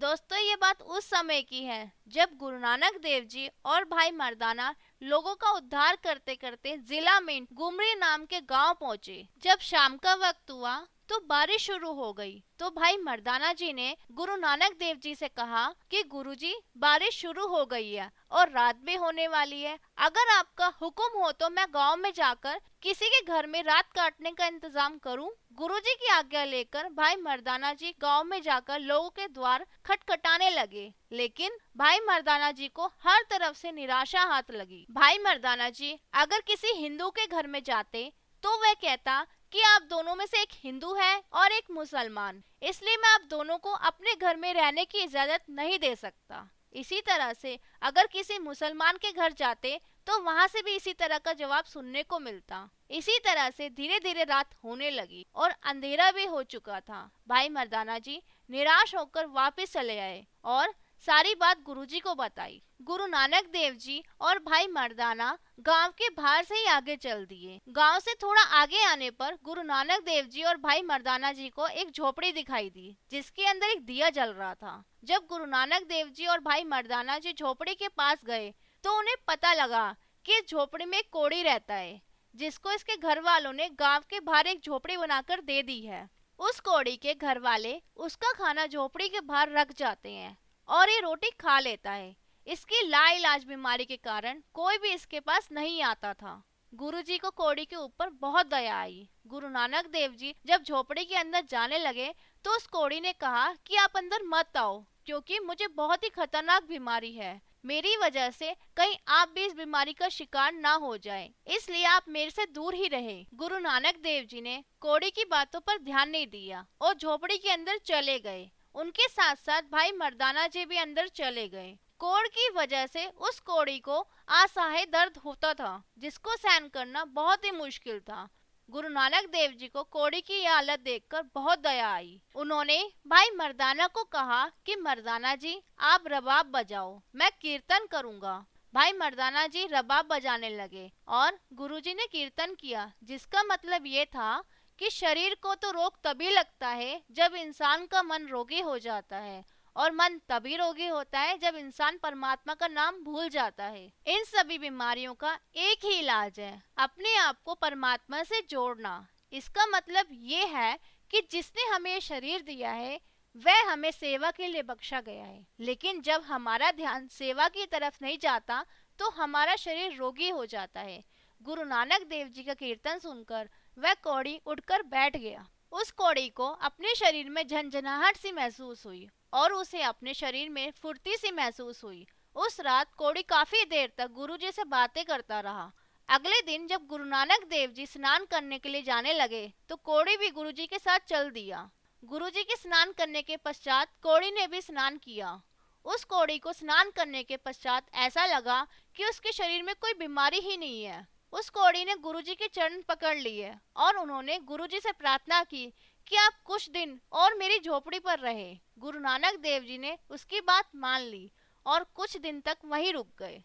दोस्तों ये बात उस समय की है जब गुरु नानक देव जी और भाई मर्दाना लोगों का उद्धार करते करते जिला में गुमरी नाम के गांव पहुंचे। जब शाम का वक्त हुआ तो बारिश शुरू हो गई, तो भाई मर्दाना जी ने गुरु नानक देव जी से कहा कि गुरुजी बारिश शुरू हो गई है और रात भी होने वाली है। अगर आपका हुक्म हो तो मैं गांव में जाकर किसी के घर में रात काटने का इंतजाम करूं। गुरुजी की आज्ञा लेकर भाई मर्दाना जी गांव में जाकर लोगों के द्वार खटखटाने लगे, लेकिन भाई मर्दाना जी को हर तरफ से निराशा हाथ लगी। भाई मर्दाना जी अगर किसी हिंदू के घर में जाते तो वह कहता कि आप दोनों में से एक हिंदू है और एक मुसलमान, इसलिए मैं आप दोनों को अपने घर में रहने की इजाजत नहीं दे सकता। इसी तरह से अगर किसी मुसलमान के घर जाते तो वहां से भी इसी तरह का जवाब सुनने को मिलता। इसी तरह से धीरे धीरे रात होने लगी और अंधेरा भी हो चुका था। भाई मर्दाना जी निराश होकर वापस चले आए और सारी बात गुरुजी को बताई। गुरु नानक देव जी और भाई मर्दाना गांव के बाहर से ही आगे चल दिए। गांव से थोड़ा आगे आने पर गुरु नानक देव जी और भाई मर्दाना जी को एक झोपड़ी दिखाई दी जिसके अंदर एक दिया जल रहा था। जब गुरु नानक देव जी और भाई मर्दाना जी झोपड़ी के पास गए तो उन्हें पता लगा कि इस झोपड़ी में एक कोढ़ी रहता है जिसको इसके घर वालों ने गांव के बाहर एक झोपड़ी बनाकर दे दी है। उस कोढ़ी के घर वाले उसका खाना झोपड़ी के बाहर रख जाते हैं और ये रोटी खा लेता है। इसकी लाइलाज बीमारी के कारण कोई भी इसके पास नहीं आता था। गुरुजी को कोढ़ी के ऊपर बहुत दया आई। गुरु नानक देव जी जब झोपड़ी के अंदर जाने लगे तो उस कोढ़ी ने कहा कि आप अंदर मत आओ, क्योंकि मुझे बहुत ही खतरनाक बीमारी है। मेरी वजह से कहीं आप भी इस बीमारी का शिकार ना हो जाएं, इसलिए आप मेरे से दूर ही रहें। गुरु नानक देव जी ने कोढ़ी की बातों पर ध्यान नहीं दिया और झोपड़ी के अंदर चले गए। उनके साथ साथ भाई मर्दाना जी भी अंदर चले गए। कोढ़ की वजह से उस कोढ़ी को असहाय दर्द होता था जिसको सहन करना बहुत ही मुश्किल था। गुरु नानक देव जी को कोढ़ी की यह हालत देखकर बहुत दया आई। उन्होंने भाई मर्दाना को कहा कि मर्दाना जी आप रबाब बजाओ, मैं कीर्तन करूंगा। भाई मर्दाना जी रबाब बजाने लगे और गुरुजी ने कीर्तन किया, जिसका मतलब ये था कि शरीर को तो रोग तभी लगता है जब इंसान का मन रोगी हो जाता है, और मन तभी रोगी होता है जब इंसान परमात्मा का नाम भूल जाता है। इन सभी बीमारियों का एक ही इलाज है, अपने आप को परमात्मा से जोड़ना। इसका मतलब ये है कि जिसने हमें ये शरीर दिया है वह हमें सेवा के लिए बख्शा गया है, लेकिन जब हमारा ध्यान सेवा की तरफ नहीं जाता तो हमारा शरीर रोगी हो जाता है। गुरु नानक देव जी का कीर्तन सुनकर वह कौड़ी उठकर बैठ गया। उस कौड़ी को अपने शरीर में झंझनाहट सी महसूस हुई और उसे अपने शरीर में फुर्ती सी महसूस हुई। उस रात कौड़ी काफी देर तक गुरुजी से बातें करता रहा। अगले दिन जब गुरु नानक देव जी स्नान करने के लिए जाने लगे तो कौड़ी भी गुरुजी के साथ चल दिया। गुरुजी के स्नान करने के पश्चात कौड़ी ने भी स्नान किया। उस कौड़ी को स्नान करने के पश्चात ऐसा लगा कि उसके शरीर में कोई बीमारी ही नहीं है। उस कौड़ी ने गुरुजी के चरण पकड़ लिए और उन्होंने गुरुजी से प्रार्थना की कि आप कुछ दिन और मेरी झोपड़ी पर रहे। गुरु नानक देव जी ने उसकी बात मान ली और कुछ दिन तक वहीं रुक गए।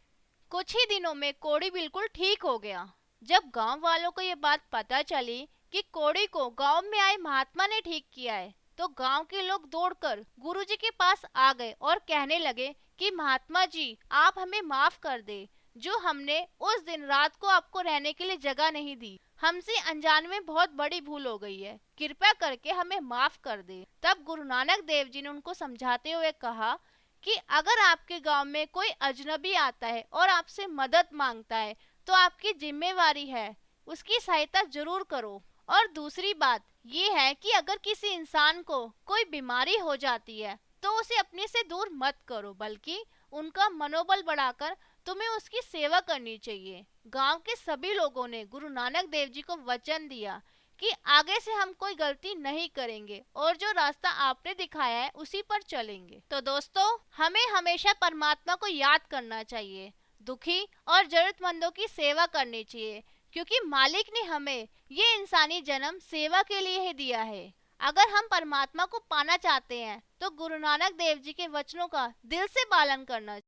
कुछ ही दिनों में कौड़ी बिल्कुल ठीक हो गया। जब गांव वालों को ये बात पता चली कि कौड़ी को गांव में आए महात्मा ने ठीक किया है तो गांव के लोग दौड़कर गुरुजी के पास आ गए और कहने लगे कि महात्मा जी आप हमें माफ कर दे, जो हमने उस दिन रात को आपको रहने के लिए जगह नहीं दी। हमसे अनजान में बहुत बड़ी भूल हो गई है, कृपया करके हमें माफ कर दे। तब गुरु नानक देव जी ने उनको समझाते हुए कहा कि अगर आपके गांव में कोई अजनबी आता है और आपसे मदद मांगता है तो आपकी जिम्मेवारी है उसकी सहायता जरूर करो। और दूसरी बात ये है कि अगर किसी इंसान को कोई बीमारी हो जाती है तो उसे अपने से दूर मत करो, बल्कि उनका मनोबल बढ़ाकर तुम्हें उसकी सेवा करनी चाहिए। गांव के सभी लोगों ने गुरु नानक देव जी को वचन दिया कि आगे से हम कोई गलती नहीं करेंगे और जो रास्ता आपने दिखाया है उसी पर चलेंगे। तो दोस्तों हमें हमेशा परमात्मा को याद करना चाहिए, दुखी और जरूरतमंदों की सेवा करनी चाहिए, क्योंकि मालिक ने हमें ये इंसानी जन्म सेवा के लिए ही दिया है। अगर हम परमात्मा को पाना चाहते हैं तो गुरु नानक देव जी के वचनों का दिल से पालन करना चाहिए।